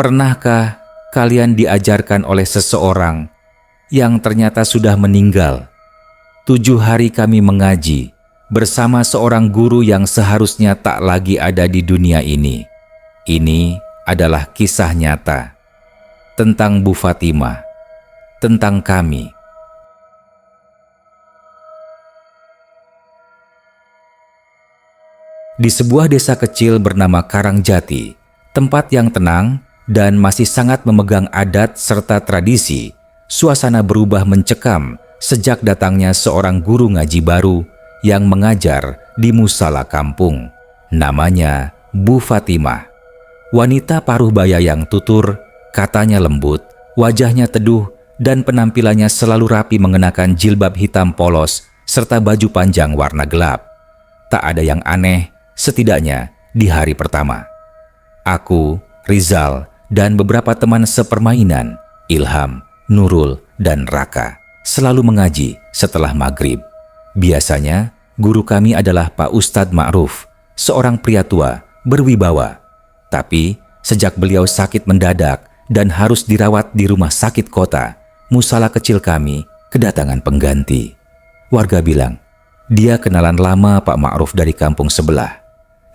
Pernahkah kalian diajarkan oleh seseorang yang ternyata sudah meninggal? 7 hari kami mengaji bersama seorang guru yang seharusnya tak lagi ada di dunia ini. Ini adalah kisah nyata tentang Bu Fatimah, tentang kami. Di sebuah desa kecil bernama Karangjati, tempat yang tenang dan masih sangat memegang adat serta tradisi, suasana berubah mencekam sejak datangnya seorang guru ngaji baru yang mengajar di musala kampung. Namanya Bu Fatimah. Wanita paruh baya yang tutur, katanya lembut, wajahnya teduh, dan penampilannya selalu rapi mengenakan jilbab hitam polos serta baju panjang warna gelap. Tak ada yang aneh, setidaknya di hari pertama. Aku, Rizal, dan beberapa teman sepermainan, Ilham, Nurul, dan Raka, selalu mengaji setelah maghrib. Biasanya, guru kami adalah Pak Ustadz Ma'ruf, seorang pria tua, berwibawa. Tapi, sejak beliau sakit mendadak dan harus dirawat di rumah sakit kota, musala kecil kami kedatangan pengganti. Warga bilang, dia kenalan lama Pak Ma'ruf dari kampung sebelah.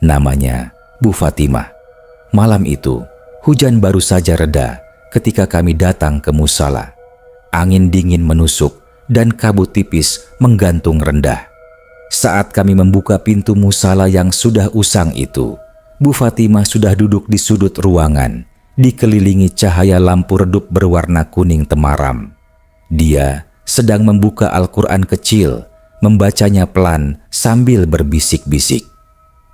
Namanya Bu Fatimah. Malam itu, hujan baru saja reda ketika kami datang ke musala. Angin dingin menusuk dan kabut tipis menggantung rendah. Saat kami membuka pintu musala yang sudah usang itu, Bu Fatimah sudah duduk di sudut ruangan, dikelilingi cahaya lampu redup berwarna kuning temaram. Dia sedang membuka Al-Quran kecil, membacanya pelan sambil berbisik-bisik.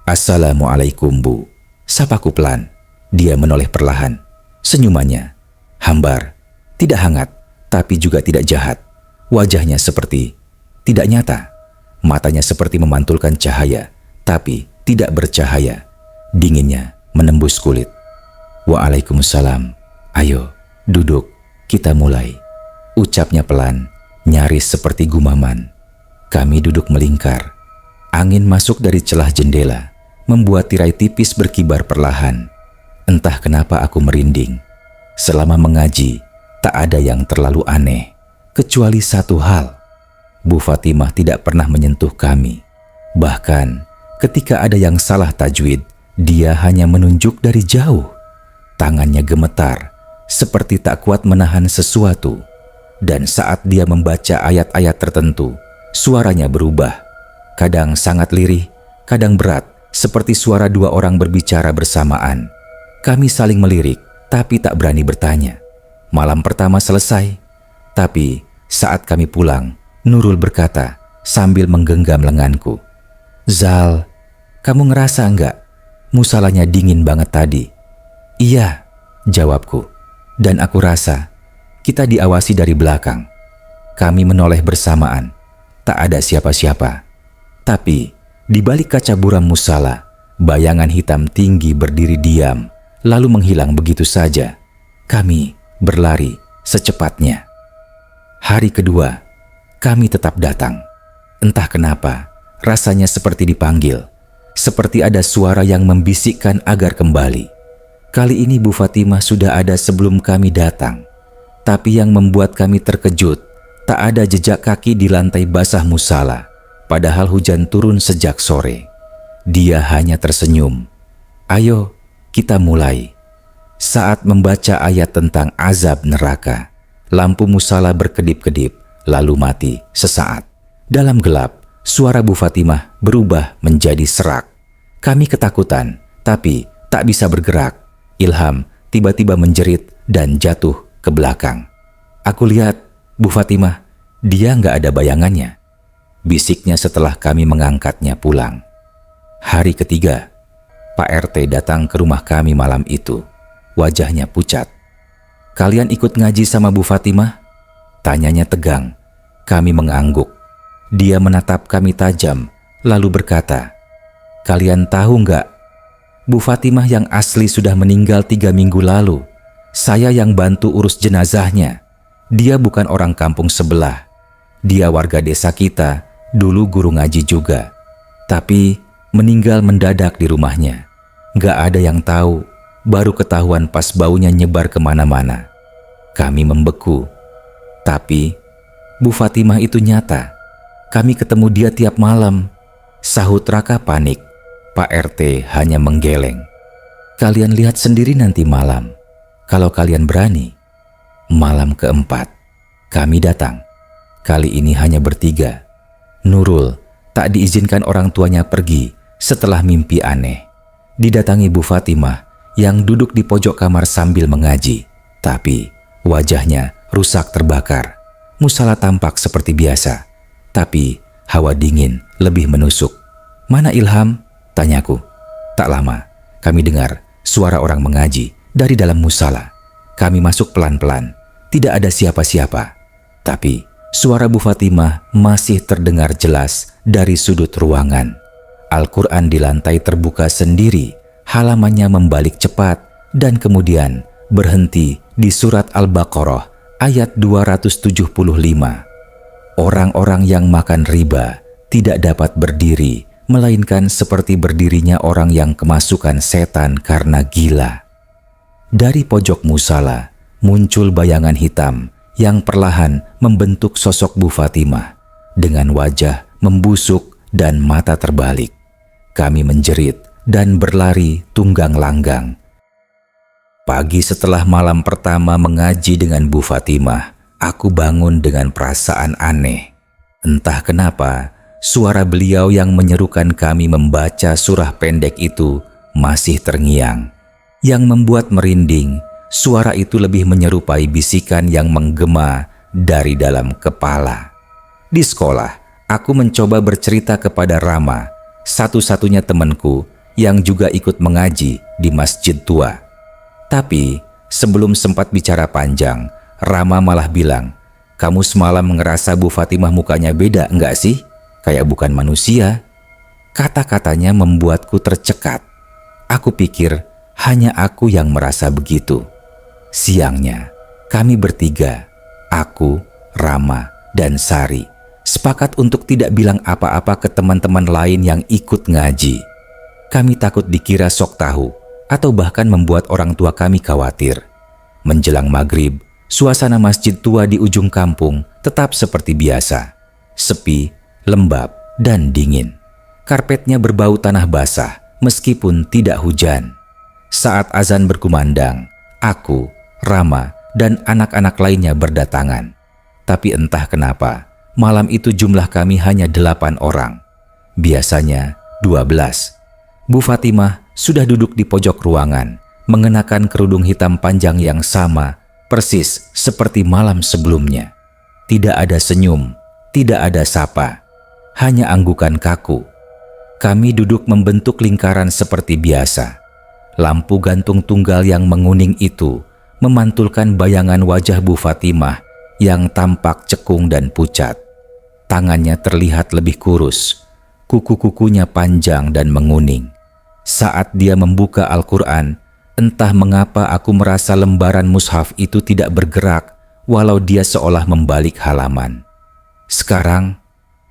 "Assalamualaikum, Bu," sapaku pelan. Dia menoleh perlahan. Senyumannya hambar, tidak hangat, tapi juga tidak jahat. Wajahnya seperti tidak nyata. Matanya seperti memantulkan cahaya, tapi tidak bercahaya. Dinginnya menembus kulit. "Waalaikumsalam. Ayo, duduk, kita mulai," ucapnya pelan, nyaris seperti gumaman. Kami duduk melingkar. Angin masuk dari celah jendela, membuat tirai tipis berkibar perlahan. Entah kenapa aku merinding. Selama mengaji, tak ada yang terlalu aneh, kecuali satu hal. Bu Fatimah tidak pernah menyentuh kami. Bahkan, ketika ada yang salah tajwid, dia hanya menunjuk dari jauh. Tangannya gemetar, seperti tak kuat menahan sesuatu. Dan saat dia membaca ayat-ayat tertentu, suaranya berubah. Kadang sangat lirih, kadang berat, seperti suara 2 orang berbicara bersamaan. Kami saling melirik, tapi tak berani bertanya. Malam pertama selesai, tapi saat kami pulang, Nurul berkata sambil menggenggam lenganku, "Zal, kamu ngerasa enggak? Musalanya dingin banget tadi." "Iya," jawabku, dan aku rasa kita diawasi dari belakang. Kami menoleh bersamaan. Tak ada siapa-siapa. Tapi di balik kaca buram musala, bayangan hitam tinggi berdiri diam, lalu menghilang begitu saja. Kami berlari secepatnya. Hari kedua, kami tetap datang. Entah kenapa, rasanya seperti dipanggil. Seperti ada suara yang membisikkan agar kembali. Kali ini Bu Fatimah sudah ada sebelum kami datang. Tapi yang membuat kami terkejut, tak ada jejak kaki di lantai basah musala, padahal hujan turun sejak sore. Dia hanya tersenyum. "Ayo, kita mulai." Saat membaca ayat tentang azab neraka, lampu musala berkedip-kedip, lalu mati sesaat. Dalam gelap, suara Bu Fatimah berubah menjadi serak. Kami ketakutan, tapi tak bisa bergerak. Ilham tiba-tiba menjerit dan jatuh ke belakang. Aku lihat Bu Fatimah, dia nggak ada bayangannya, bisiknya setelah kami mengangkatnya pulang. Hari ketiga, Pak RT datang ke rumah kami malam itu. Wajahnya pucat. "Kalian ikut ngaji sama Bu Fatimah?" Tanyanya tegang. Kami mengangguk. Dia menatap kami tajam, lalu berkata, "Kalian tahu nggak? Bu Fatimah yang asli sudah meninggal 3 minggu lalu. Saya yang bantu urus jenazahnya. Dia bukan orang kampung sebelah. Dia warga desa kita, dulu guru ngaji juga. Tapi meninggal mendadak di rumahnya. Nggak ada yang tahu. baru ketahuan pas baunya nyebar kemana-mana. Kami membeku. Tapi Bu Fatimah itu nyata. Kami ketemu dia tiap malam. Sahut Raka panik. Pak RT hanya menggeleng. Kalian lihat sendiri nanti malam. Kalau kalian berani. Malam keempat, kami datang. Kali ini hanya bertiga. Nurul tak diizinkan orang tuanya pergi setelah mimpi aneh. Didatangi Bu Fatimah yang duduk di pojok kamar sambil mengaji. Tapi wajahnya rusak terbakar. Musala tampak seperti biasa. Tapi hawa dingin lebih menusuk. Mana Ilham? Tanyaku. Tak lama, kami dengar suara orang mengaji dari dalam musala. Kami masuk pelan-pelan. Tidak ada siapa-siapa. Tapi suara Bu Fatimah masih terdengar jelas dari sudut ruangan. Al-Quran di lantai terbuka sendiri. Halamannya membalik cepat dan kemudian berhenti di surat Al-Baqarah ayat 275. Orang-orang yang makan riba tidak dapat berdiri, melainkan seperti berdirinya orang yang kemasukan setan karena gila. Dari pojok musala muncul bayangan hitam yang perlahan membentuk sosok Bu Fatimah dengan wajah membusuk dan mata terbalik. Kami menjerit dan berlari tunggang langgang. Pagi setelah malam pertama mengaji dengan Bu Fatimah, aku bangun dengan perasaan aneh. Entah kenapa, suara beliau yang menyerukan kami membaca surah pendek itu masih terngiang. Yang membuat merinding, suara itu lebih menyerupai bisikan yang menggema dari dalam kepala. Di sekolah, aku mencoba bercerita kepada Rama, satu-satunya temanku yang juga ikut mengaji di masjid tua. Tapi sebelum sempat bicara panjang, Rama malah bilang, "Kamu semalam ngerasa Bu Fatimah mukanya beda enggak sih? Kayak bukan manusia." Kata-katanya membuatku tercekat. Aku pikir hanya aku yang merasa begitu. Siangnya, kami bertiga, aku, Rama, dan Sari, sepakat untuk tidak bilang apa-apa ke teman-teman lain yang ikut ngaji. Kami takut dikira sok tahu atau bahkan membuat orang tua kami khawatir. Menjelang maghrib, suasana masjid tua di ujung kampung tetap seperti biasa. Sepi, lembab, dan dingin. Karpetnya berbau tanah basah meskipun tidak hujan. Saat azan berkumandang, aku, Rama, dan anak-anak lainnya berdatangan. Tapi entah kenapa, malam itu jumlah kami hanya 8 orang. Biasanya 12. Bu Fatimah sudah duduk di pojok ruangan, mengenakan kerudung hitam panjang yang sama, persis seperti malam sebelumnya. Tidak ada senyum, tidak ada sapa, hanya anggukan kaku. Kami duduk membentuk lingkaran seperti biasa. Lampu gantung tunggal yang menguning itu memantulkan bayangan wajah Bu Fatimah yang tampak cekung dan pucat. Tangannya terlihat lebih kurus, kuku-kukunya panjang dan menguning. Saat dia membuka Al-Quran, entah mengapa aku merasa lembaran mushaf itu tidak bergerak walau dia seolah membalik halaman. Sekarang,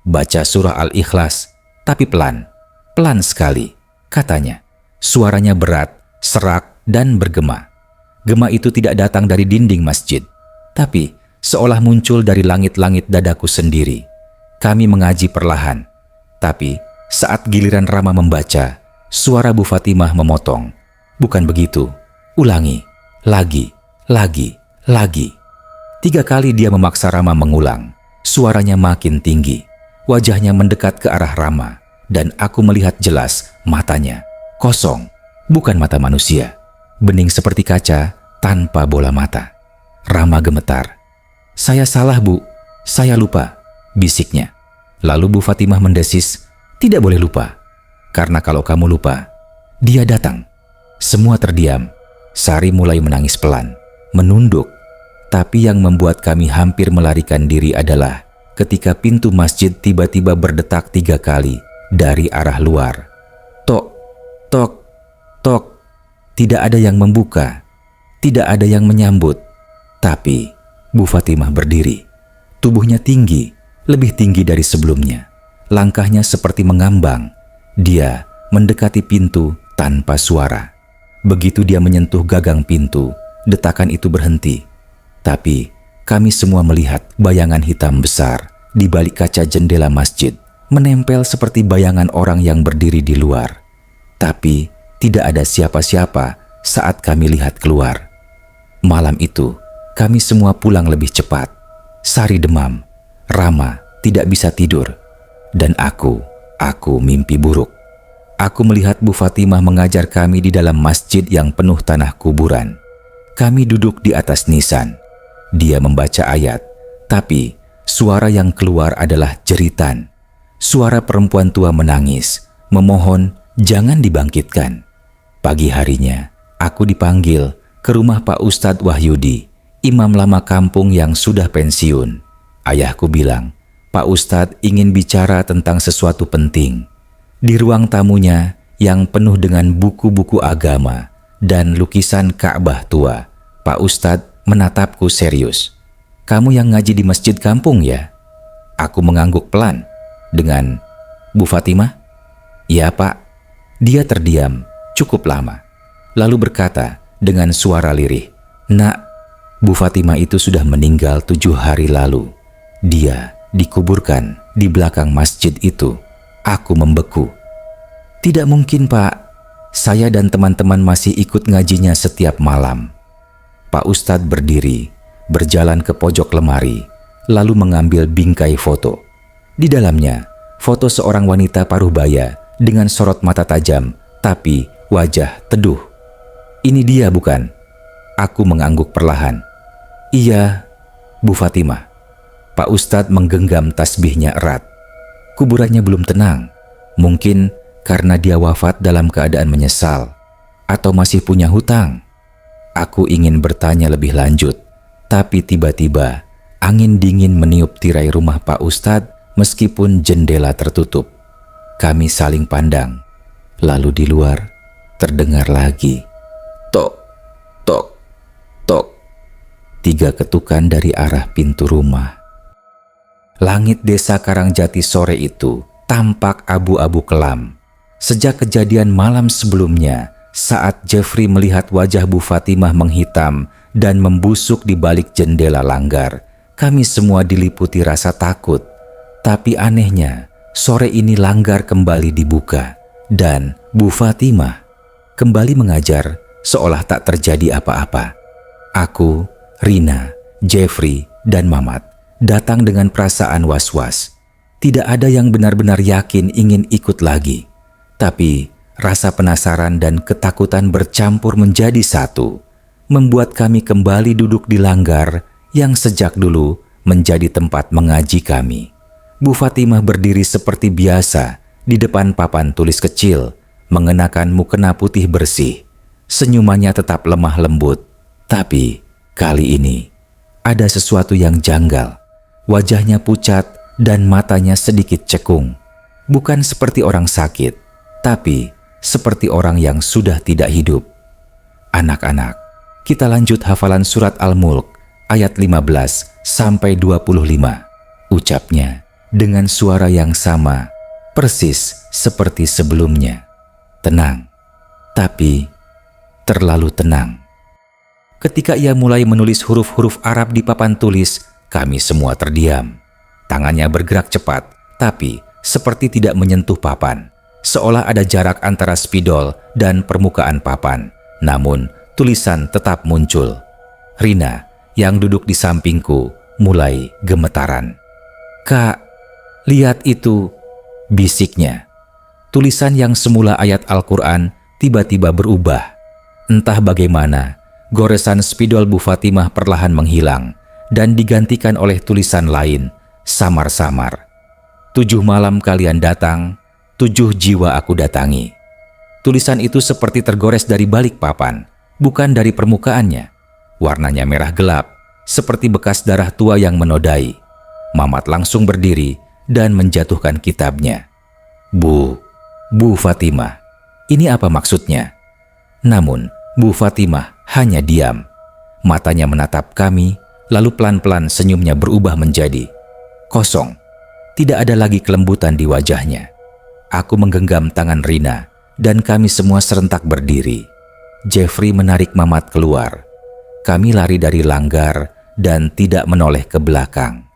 baca surah Al-Ikhlas, tapi pelan, pelan sekali, katanya. Suaranya berat, serak, dan bergema. Gema itu tidak datang dari dinding masjid, tapi seolah muncul dari langit-langit dadaku sendiri. Kami mengaji perlahan, tapi saat giliran Rama membaca, suara Bu Fatimah memotong. Bukan begitu, ulangi, lagi, lagi, lagi. 3 kali dia memaksa Rama mengulang. Suaranya makin tinggi, wajahnya mendekat ke arah Rama, dan aku melihat jelas matanya. Kosong, bukan mata manusia. Bening seperti kaca, tanpa bola mata. Rama gemetar. "Saya salah, Bu. Saya lupa," bisiknya. Lalu Bu Fatimah mendesis, "Tidak boleh lupa. Karena kalau kamu lupa, dia datang." Semua terdiam. Sari mulai menangis pelan, menunduk. Tapi yang membuat kami hampir melarikan diri adalah ketika pintu masjid tiba-tiba berdetak 3 kali dari arah luar. Tok, tok, tok. Tidak ada yang membuka. Tidak ada yang menyambut. Tapi Bu Fatimah berdiri. Tubuhnya tinggi, lebih tinggi dari sebelumnya. Langkahnya seperti mengambang. Dia mendekati pintu tanpa suara. Begitu dia menyentuh gagang pintu, detakan itu berhenti. Tapi kami semua melihat bayangan hitam besar di balik kaca jendela masjid, menempel seperti bayangan orang yang berdiri di luar. Tapi tidak ada siapa-siapa saat kami lihat keluar. Malam itu, kami semua pulang lebih cepat. Sari demam, Rama tidak bisa tidur, dan aku mimpi buruk. Aku melihat Bu Fatimah mengajar kami di dalam masjid yang penuh tanah kuburan. Kami duduk di atas nisan. Dia membaca ayat, tapi suara yang keluar adalah jeritan. Suara perempuan tua menangis, memohon jangan dibangkitkan. Pagi harinya, aku dipanggil ke rumah Pak Ustadz Wahyudi, imam lama kampung yang sudah pensiun. Ayahku bilang, Pak Ustadz ingin bicara tentang sesuatu penting. Di ruang tamunya yang penuh dengan buku-buku agama dan lukisan Ka'bah tua, Pak Ustadz menatapku serius. Kamu yang ngaji di masjid kampung ya? Aku mengangguk pelan dengan, Bu Fatimah? Iya Pak. Dia terdiam cukup lama, lalu berkata dengan suara lirih, Nak, Bu Fatimah itu sudah meninggal 7 hari lalu. Dia dikuburkan di belakang masjid itu. Aku membeku. Tidak mungkin Pak, saya dan teman-teman masih ikut ngajinya setiap malam. Pak Ustadz berdiri, berjalan ke pojok lemari, lalu mengambil bingkai foto. Di dalamnya, foto seorang wanita paruhbaya dengan sorot mata tajam, tapi wajah teduh. Ini dia bukan? Aku mengangguk perlahan. Iya, Bu Fatimah. Pak Ustadz menggenggam tasbihnya erat. Kuburannya belum tenang. Mungkin karena dia wafat dalam keadaan menyesal atau masih punya hutang. Aku ingin bertanya lebih lanjut, tapi tiba-tiba angin dingin meniup tirai rumah Pak Ustadz meskipun jendela tertutup. Kami saling pandang. Lalu di luar terdengar lagi tok, tok, tok. 3 ketukan dari arah pintu rumah. Langit desa Karangjati sore itu tampak abu-abu kelam. Sejak kejadian malam sebelumnya, saat Jeffrey melihat wajah Bu Fatimah menghitam dan membusuk di balik jendela langgar, kami semua diliputi rasa takut. Tapi anehnya, sore ini langgar kembali dibuka dan Bu Fatimah kembali mengajar seolah tak terjadi apa-apa. Aku, Rina, Jeffrey, dan Mamat datang dengan perasaan was-was. Tidak ada yang benar-benar yakin ingin ikut lagi. Tapi rasa penasaran dan ketakutan bercampur menjadi satu, membuat kami kembali duduk di langgar yang sejak dulu menjadi tempat mengaji kami. Bu Fatimah berdiri seperti biasa di depan papan tulis kecil, mengenakan mukena putih bersih. Senyumannya tetap lemah lembut, tapi kali ini ada sesuatu yang janggal. Wajahnya pucat dan matanya sedikit cekung. Bukan seperti orang sakit, tapi seperti orang yang sudah tidak hidup. Anak-anak, kita lanjut hafalan surat Al-Mulk ayat 15 sampai 25. Ucapnya dengan suara yang sama, persis seperti sebelumnya. Tenang, tapi terlalu tenang. Ketika ia mulai menulis huruf-huruf Arab di papan tulis, kami semua terdiam. Tangannya bergerak cepat, tapi seperti tidak menyentuh papan. Seolah ada jarak antara spidol dan permukaan papan. Namun, tulisan tetap muncul. Rina, yang duduk di sampingku, mulai gemetaran. Kak, lihat itu, bisiknya. Tulisan yang semula ayat Al-Quran tiba-tiba berubah. Entah bagaimana, goresan spidol Bu Fatimah perlahan menghilang dan digantikan oleh tulisan lain, samar-samar. 7 malam kalian datang, 7 jiwa aku datangi. Tulisan itu seperti tergores dari balik papan, bukan dari permukaannya. Warnanya merah gelap, seperti bekas darah tua yang menodai. Mamat langsung berdiri dan menjatuhkan kitabnya. Bu Fatimah, ini apa maksudnya? Namun, Bu Fatimah hanya diam. Matanya menatap kami, lalu pelan-pelan senyumnya berubah menjadi kosong. Tidak ada lagi kelembutan di wajahnya. Aku menggenggam tangan Rina dan kami semua serentak berdiri. Jeffrey menarik Mamat keluar. Kami lari dari langgar dan tidak menoleh ke belakang.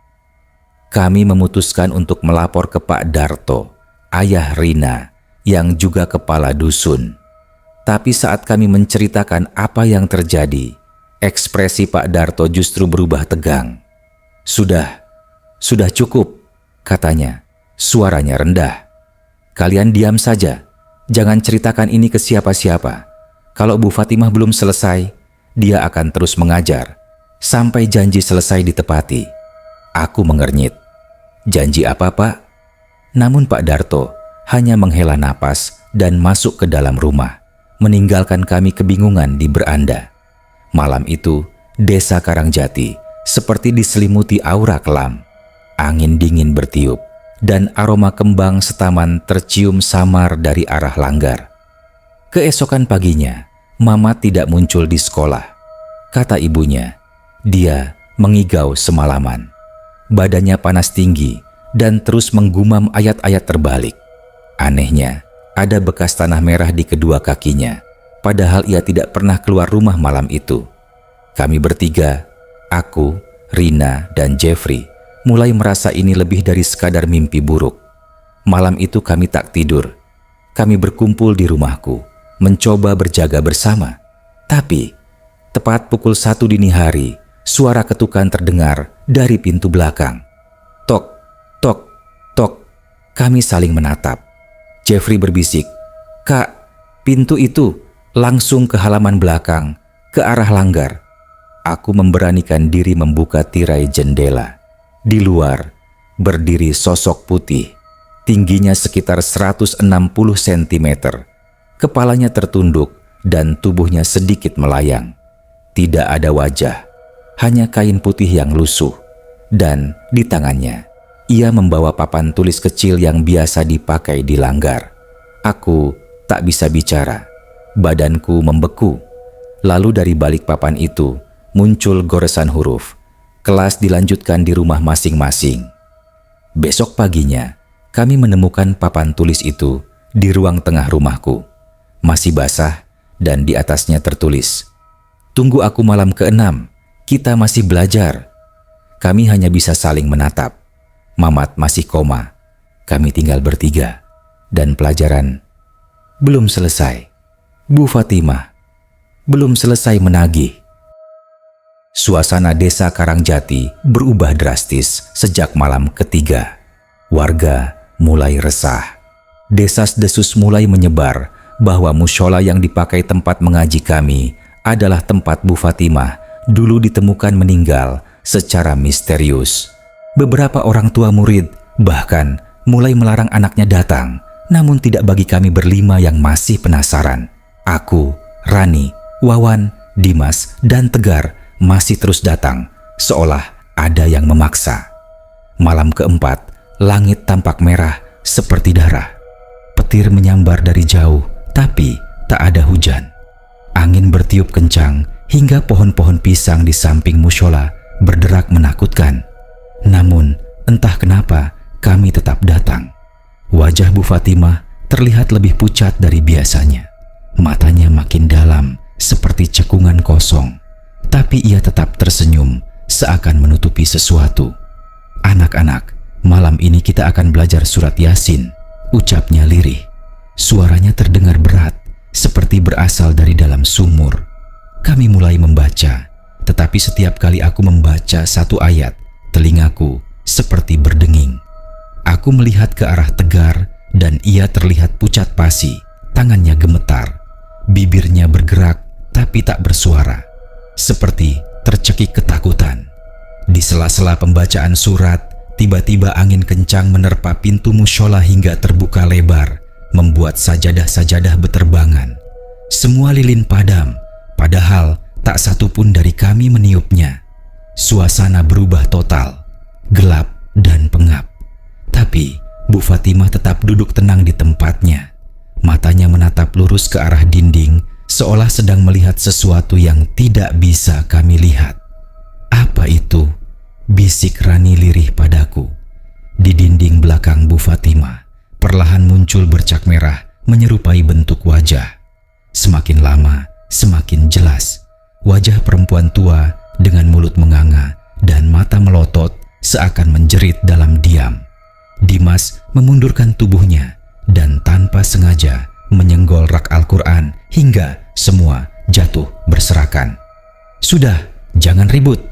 Kami memutuskan untuk melapor ke Pak Darto, ayah Rina, yang juga kepala dusun. Tapi saat kami menceritakan apa yang terjadi, ekspresi Pak Darto justru berubah tegang. Sudah cukup, katanya. Suaranya rendah. Kalian diam saja, jangan ceritakan ini ke siapa-siapa. Kalau Bu Fatimah belum selesai, dia akan terus mengajar, sampai janji selesai ditepati. Aku mengernyit. Janji apa, Pak? Namun Pak Darto hanya menghela napas dan masuk ke dalam rumah, meninggalkan kami kebingungan di beranda. Malam itu, desa Karangjati seperti diselimuti aura kelam. Angin dingin bertiup, dan aroma kembang setaman tercium samar dari arah langgar. Keesokan paginya, Mamat tidak muncul di sekolah. Kata ibunya, dia mengigau semalaman. Badannya panas tinggi dan terus menggumam ayat-ayat terbalik. Anehnya, ada bekas tanah merah di kedua kakinya, padahal ia tidak pernah keluar rumah malam itu. Kami bertiga, aku, Rina, dan Jeffrey, mulai merasa ini lebih dari sekadar mimpi buruk. Malam itu kami tak tidur. Kami berkumpul di rumahku, mencoba berjaga bersama. Tapi, tepat pukul 1 dini hari, suara ketukan terdengar dari pintu belakang. Tok, tok, tok. Kami saling menatap. Jeffrey berbisik, "Kak, pintu itu." Langsung ke halaman belakang, ke arah langgar. Aku memberanikan diri membuka tirai jendela. Di luar, berdiri sosok putih, tingginya sekitar 160 cm. Kepalanya tertunduk dan tubuhnya sedikit melayang. Tidak ada wajah, hanya kain putih yang lusuh. Dan di tangannya, ia membawa papan tulis kecil yang biasa dipakai di langgar. Aku tak bisa bicara, badanku membeku. Lalu dari balik papan itu muncul goresan huruf. Kelas dilanjutkan di rumah masing-masing. Besok paginya, kami menemukan papan tulis itu di ruang tengah rumahku. Masih basah dan di atasnya tertulis, "Tunggu aku malam ke-6, kita masih belajar." Kami hanya bisa saling menatap. Mamat masih koma. Kami tinggal bertiga. Dan pelajaran belum selesai. Bu Fatimah belum selesai menagih. Suasana desa Karangjati berubah drastis sejak malam ketiga. Warga mulai resah. Desas-desus mulai menyebar bahwa mushola yang dipakai tempat mengaji kami adalah tempat Bu Fatimah dulu ditemukan meninggal secara misterius. Beberapa orang tua murid bahkan mulai melarang anaknya datang, namun tidak bagi kami berlima yang masih penasaran. Aku, Rani, Wawan, Dimas, dan Tegar masih terus datang, seolah ada yang memaksa. Malam keempat, langit tampak merah seperti darah. Petir menyambar dari jauh, tapi tak ada hujan. Angin bertiup kencang hingga pohon-pohon pisang di samping mushola berderak menakutkan. Namun, entah kenapa kami tetap datang. Wajah Bu Fatimah terlihat lebih pucat dari biasanya. Matanya makin dalam, seperti cekungan kosong. Tapi ia tetap tersenyum, seakan menutupi sesuatu. "Anak-anak, malam ini kita akan belajar surat Yasin," ucapnya lirih. Suaranya terdengar berat, seperti berasal dari dalam sumur. Kami mulai membaca, tetapi setiap kali aku membaca satu ayat, telingaku seperti berdenging. Aku melihat ke arah Tegar dan ia terlihat pucat pasi, tangannya gemetar. Bibirnya bergerak tapi tak bersuara, seperti tercekik ketakutan. Di sela-sela pembacaan surat, tiba-tiba angin kencang menerpa pintu mushola hingga terbuka lebar, membuat sajadah-sajadah beterbangan. Semua lilin padam, padahal tak satu pun dari kami meniupnya. Suasana berubah total, gelap dan pengap. Tapi Bu Fatimah tetap duduk tenang di tempatnya. Matanya menatap lurus ke arah dinding, seolah sedang melihat sesuatu yang tidak bisa kami lihat. "Apa itu?" bisik Rani lirih padaku. Di dinding belakang Bu Fatimah, perlahan muncul bercak merah menyerupai bentuk wajah. Semakin lama, Semakin jelas, wajah perempuan tua dengan mulut menganga dan mata melotot seakan menjerit dalam diam. Dimas memundurkan tubuhnya dan tanpa sengaja menyenggol rak Al-Quran hingga semua jatuh berserakan. "Sudah, jangan ribut,"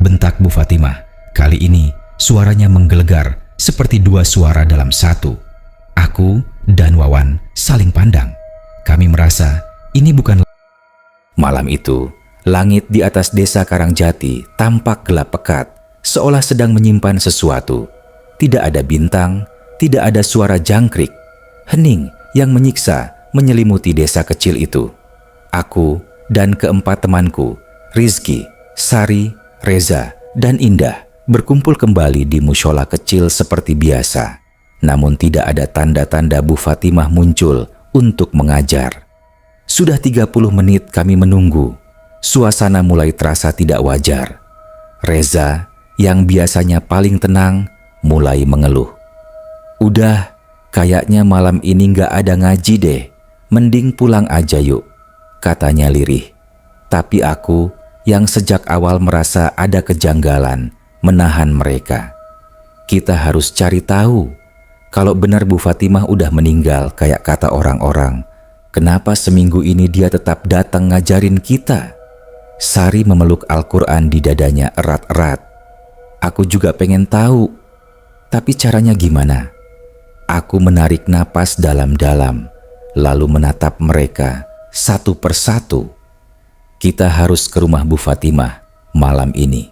bentak Bu Fatimah. Kali ini suaranya menggelegar seperti dua suara dalam satu. Aku dan Wawan saling pandang. Kami merasa ini bukan. Malam itu, langit di atas desa Karangjati tampak gelap pekat, seolah sedang menyimpan sesuatu. Tidak ada bintang, tidak ada suara jangkrik. Hening yang menyiksa menyelimuti desa kecil itu. Aku dan keempat temanku, Rizky, Sari, Reza, dan Indah, berkumpul kembali di mushola kecil seperti biasa. Namun tidak ada tanda-tanda Bu Fatimah muncul untuk mengajar. Sudah 30 menit kami menunggu. Suasana mulai terasa tidak wajar. Reza, yang biasanya paling tenang, mulai mengeluh. "Udah, kayaknya malam ini nggak ada ngaji deh. Mending pulang aja yuk," katanya lirih. Tapi aku yang sejak awal merasa ada kejanggalan menahan mereka. Kita harus cari tahu. Kalau benar Bu Fatimah udah meninggal kayak kata orang-orang, kenapa seminggu ini dia tetap datang ngajarin kita? Sari memeluk Al-Quran di dadanya erat-erat. Aku juga pengen tahu. Tapi caranya gimana? Aku menarik napas dalam-dalam, lalu menatap mereka satu persatu. Kita harus ke rumah Bu Fatimah malam ini.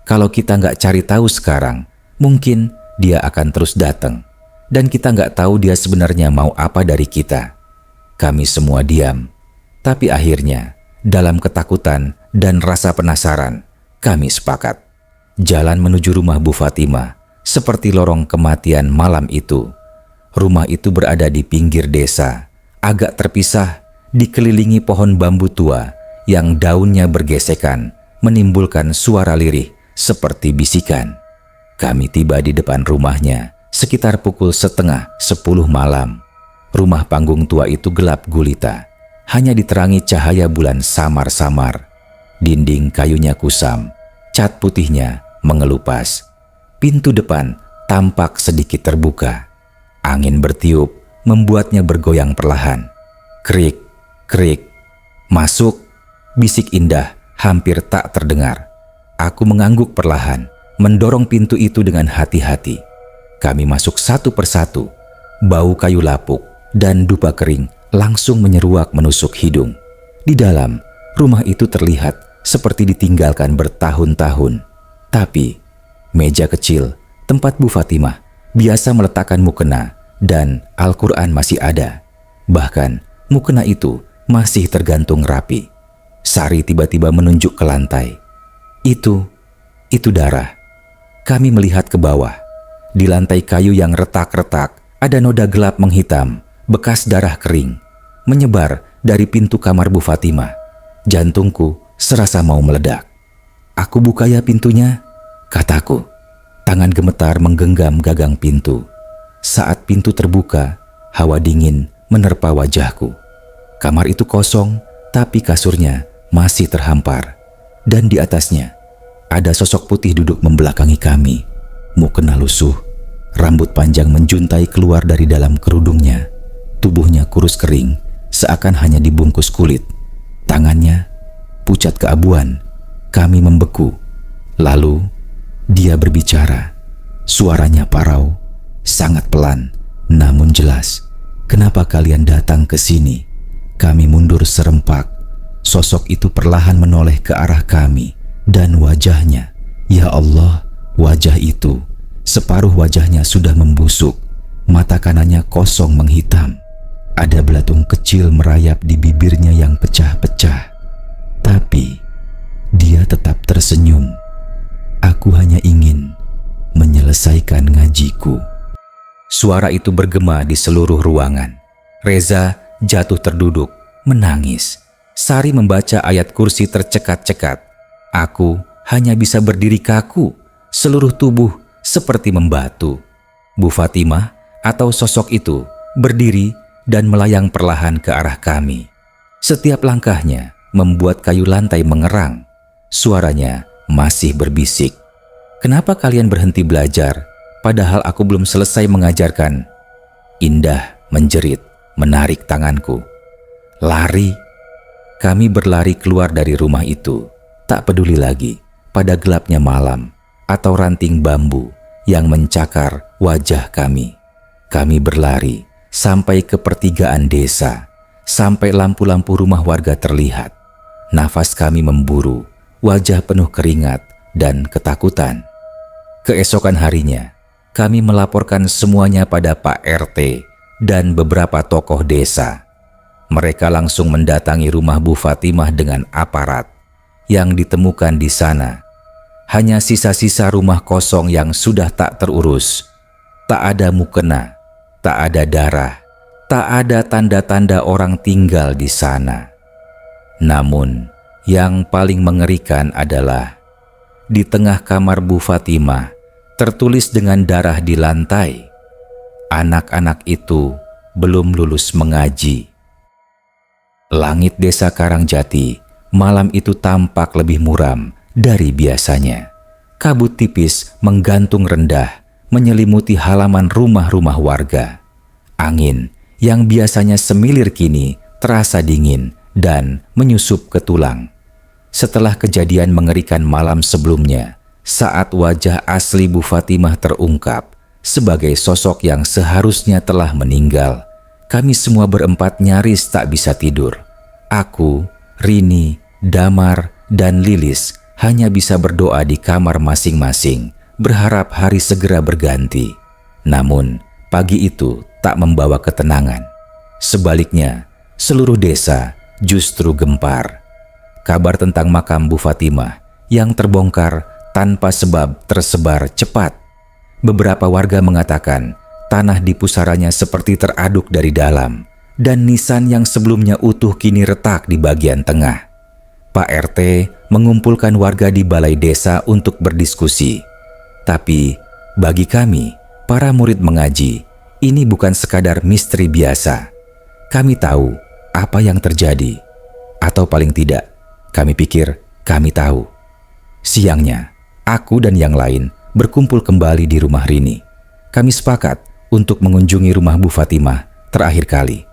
Kalau kita nggak cari tahu sekarang, mungkin dia akan terus datang. Dan kita nggak tahu dia sebenarnya mau apa dari kita. Kami semua diam. Tapi akhirnya, dalam ketakutan dan rasa penasaran, kami sepakat. Jalan menuju rumah Bu Fatimah seperti lorong kematian malam itu. Rumah itu berada di pinggir desa, agak terpisah, dikelilingi pohon bambu tua yang daunnya bergesekan, menimbulkan suara lirih seperti bisikan. Kami tiba di depan rumahnya sekitar pukul 9:30 malam. Rumah panggung tua itu gelap gulita, hanya diterangi cahaya bulan samar-samar. Dinding kayunya kusam, cat putihnya mengelupas. Pintu depan tampak sedikit terbuka. Angin bertiup membuatnya bergoyang perlahan. Krik, krik. "Masuk," bisik Indah hampir tak terdengar. Aku mengangguk perlahan, mendorong pintu itu dengan hati-hati. Kami masuk satu persatu. Bau kayu lapuk dan dupa kering langsung menyeruak menusuk hidung. Di dalam, rumah itu terlihat seperti ditinggalkan bertahun-tahun. Tapi meja kecil tempat Bu Fatimah biasa meletakkan mukena dan Al-Quran masih ada. Bahkan mukena itu masih tergantung rapi. Sari tiba-tiba menunjuk ke lantai. Itu darah. Kami melihat ke bawah. Di lantai kayu yang retak-retak ada noda gelap menghitam, bekas darah kering, menyebar dari pintu kamar Bu Fatimah. Jantungku serasa mau meledak. "Aku buka ya pintunya," kataku. Tangan gemetar menggenggam gagang pintu. Saat pintu terbuka, hawa dingin menerpa wajahku. Kamar itu kosong, tapi kasurnya masih terhampar. Dan di atasnya, ada sosok putih duduk membelakangi kami. Mukena lusuh, rambut panjang menjuntai keluar dari dalam kerudungnya. Tubuhnya kurus kering, seakan hanya dibungkus kulit. Tangannya pucat keabuan. Kami membeku. Lalu dia berbicara. Suaranya parau, sangat pelan, namun jelas. "Kenapa kalian datang ke sini?" Kami mundur serempak. Sosok itu perlahan menoleh ke arah kami dan wajahnya. Ya Allah, wajah itu. Separuh wajahnya sudah membusuk. Mata kanannya kosong menghitam. Ada belatung kecil merayap di bibirnya yang pecah-pecah. Tapi dia tetap tersenyum. Aku hanya ingin menyelesaikan ngajiku. Suara itu bergema di seluruh ruangan. Reza jatuh terduduk, menangis. Sari membaca ayat kursi tercekat-cekat. Aku hanya bisa berdiri kaku, seluruh tubuh seperti membatu. Bu Fatimah atau sosok itu berdiri dan melayang perlahan ke arah kami. Setiap langkahnya membuat kayu lantai mengerang. Suaranya masih berbisik. "Kenapa kalian berhenti belajar, padahal aku belum selesai mengajarkan?" Indah menjerit, menarik tanganku. "Lari!" Kami berlari keluar dari rumah itu, tak peduli lagi pada gelapnya malam atau ranting bambu yang mencakar wajah kami. Kami berlari sampai ke pertigaan desa, sampai lampu-lampu rumah warga terlihat. Nafas kami memburu, wajah penuh keringat dan ketakutan. Keesokan harinya, kami melaporkan semuanya pada Pak RT dan beberapa tokoh desa. Mereka langsung mendatangi rumah Bu Fatimah dengan aparat. Yang ditemukan di sana hanya sisa-sisa rumah kosong yang sudah tak terurus. Tak ada mukena, tak ada darah, tak ada tanda-tanda orang tinggal di sana. Namun, yang paling mengerikan adalah di tengah kamar Bu Fatimah tertulis dengan darah di lantai, "Anak-anak itu belum lulus mengaji." Langit desa Karangjati malam itu tampak lebih muram dari biasanya. Kabut tipis menggantung rendah menyelimuti halaman rumah-rumah warga. Angin yang biasanya semilir kini terasa dingin dan menyusup ke tulang. Setelah kejadian mengerikan malam sebelumnya, saat wajah asli Bu Fatimah terungkap sebagai sosok yang seharusnya telah meninggal, kami semua berempat nyaris tak bisa tidur. Aku, Rini, Damar, dan Lilis hanya bisa berdoa di kamar masing-masing, berharap hari segera berganti. Namun, pagi itu tak membawa ketenangan. Sebaliknya, seluruh desa justru gempar. Kabar tentang makam Bu Fatimah yang terbongkar tanpa sebab tersebar cepat. Beberapa warga mengatakan tanah di pusaranya seperti teraduk dari dalam, dan nisan yang sebelumnya utuh kini retak di bagian tengah. Pak RT mengumpulkan warga di balai desa untuk berdiskusi. Tapi bagi kami, para murid mengaji, ini bukan sekadar misteri biasa. Kami tahu apa yang terjadi, atau paling tidak, kami pikir kami tahu. Siangnya, aku dan yang lain berkumpul kembali di rumah Rini. Kami sepakat untuk mengunjungi rumah Bu Fatimah terakhir kali.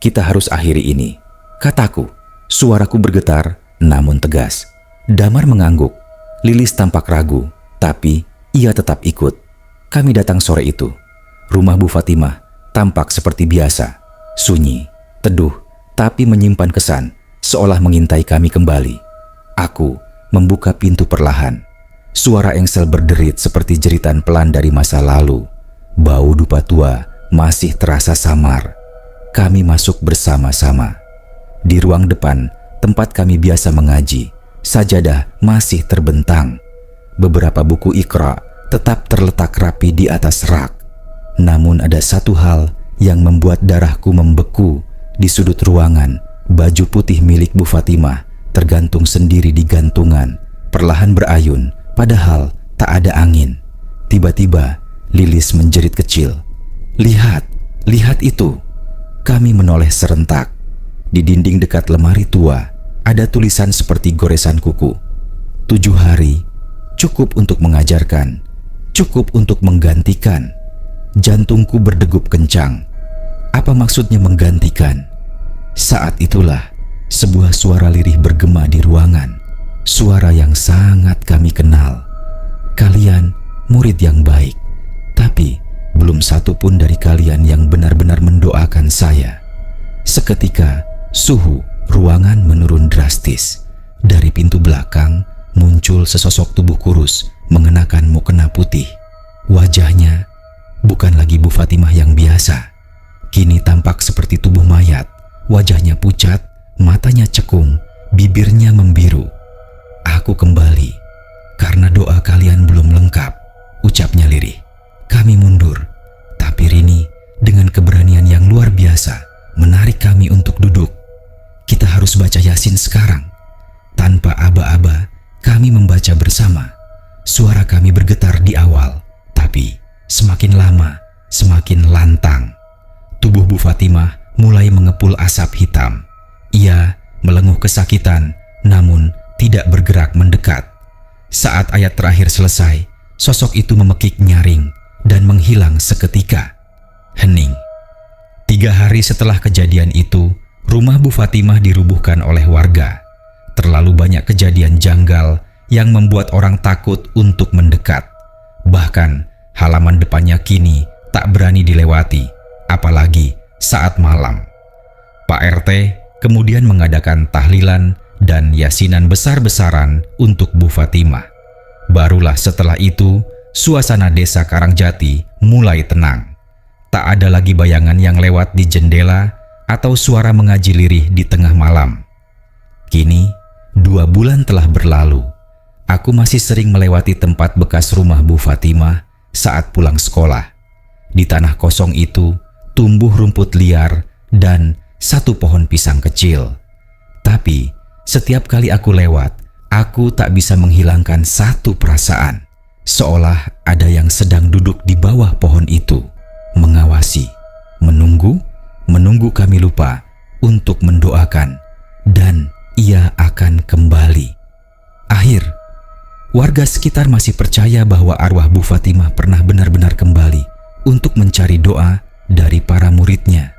"Kita harus akhiri ini," kataku. Suaraku bergetar namun tegas. Damar mengangguk. Lilis tampak ragu, tapi ia tetap ikut. Kami datang sore itu. Rumah Bu Fatimah tampak seperti biasa, sunyi, teduh, tapi menyimpan kesan seolah mengintai kami kembali. Aku membuka pintu perlahan. Suara engsel berderit seperti jeritan pelan dari masa lalu. Bau dupa tua masih terasa samar. Kami masuk bersama-sama. Di ruang depan, tempat kami biasa mengaji, sajadah masih terbentang. Beberapa buku Iqra tetap terletak rapi di atas rak. Namun ada satu hal yang membuat darahku membeku. Di sudut ruangan, baju putih milik Bu Fatimah tergantung sendiri di gantungan, perlahan berayun, padahal tak ada angin. Tiba-tiba, Lilis menjerit kecil. "Lihat, lihat itu!" Kami menoleh serentak. Di dinding dekat lemari tua, ada tulisan seperti goresan kuku. 7 hari, cukup untuk mengajarkan, cukup untuk menggantikan. Jantungku berdegup kencang. Apa maksudnya menggantikan? Saat itulah, sebuah suara lirih bergema di ruangan. Suara yang sangat kami kenal. Kalian murid yang baik, tapi belum satu pun dari kalian yang benar-benar mendoakan saya. Seketika, suhu ruangan menurun drastis. Dari pintu belakang muncul sesosok tubuh kurus mengenakan mukena putih. Wajahnya bukan lagi Bu Fatimah yang biasa. Kini tampak seperti tubuh mayat. Wajahnya pucat, matanya cekung, bibirnya membiru. "Aku kembali karena doa kalian belum lengkap," ucapnya lirih. Kami mundur, tapi Rini dengan keberanian yang luar biasa menarik kami untuk duduk. "Kita harus baca Yasin sekarang." Tanpa aba-aba, kami membaca bersama. Suara kami bergetar di awal, tapi semakin lama, semakin lantang. Tubuh Bu Fatimah mulai mengepul asap hitam. Ia melenguh kesakitan, namun tidak bergerak mendekat. Saat ayat terakhir selesai, sosok itu memekik nyaring dan menghilang seketika. Hening. 3 hari setelah kejadian itu, rumah Bu Fatimah dirubuhkan oleh warga. Terlalu banyak kejadian janggal yang membuat orang takut untuk mendekat. Bahkan, halaman depannya kini tak berani dilewati, apalagi saat malam. Pak RT kemudian mengadakan tahlilan dan yasinan besar-besaran untuk Bu Fatimah. Barulah setelah itu, suasana desa Karangjati mulai tenang. Tak ada lagi bayangan yang lewat di jendela atau suara mengaji lirih di tengah malam. Kini, 2 bulan telah berlalu. Aku masih sering melewati tempat bekas rumah Bu Fatimah saat pulang sekolah. Di tanah kosong itu tumbuh rumput liar dan 1 pohon pisang kecil. Tapi setiap kali aku lewat, aku tak bisa menghilangkan satu perasaan. Seolah ada yang sedang duduk di bawah pohon itu, mengawasi, menunggu kami lupa untuk mendoakan, dan ia akan kembali. Akhir, warga sekitar masih percaya bahwa arwah Bu Fatimah pernah benar-benar kembali untuk mencari doa dari para muridnya.